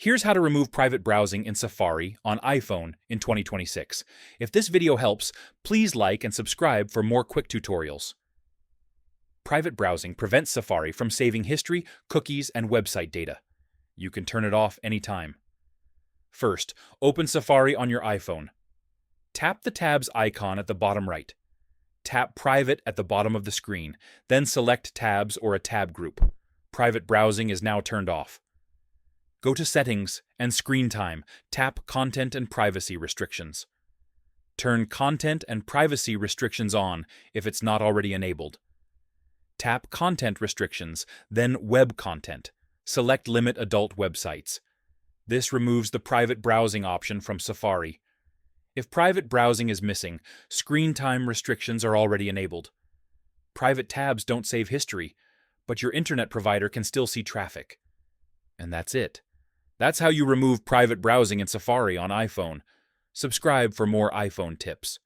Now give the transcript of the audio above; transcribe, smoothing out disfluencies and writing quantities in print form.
Here's how to remove private browsing in Safari on iPhone in 2026. If this video helps, please like and subscribe for more quick tutorials. Private browsing prevents Safari from saving history, cookies, and website data. You can turn it off anytime. First, open Safari on your iPhone. Tap the tabs icon at the bottom right. Tap Private at the bottom of the screen, then select Tabs or a tab group. Private browsing is now turned off. Go to Settings and Screen Time. Tap Content and Privacy Restrictions. Turn Content and Privacy Restrictions on if it's not already enabled. Tap Content Restrictions, then Web Content. Select Limit Adult Websites. This removes the private browsing option from Safari. If private browsing is missing, screen time restrictions are already enabled. Private tabs don't save history, but your internet provider can still see traffic. And that's it. That's how you remove private browsing in Safari on iPhone. Subscribe for more iPhone tips.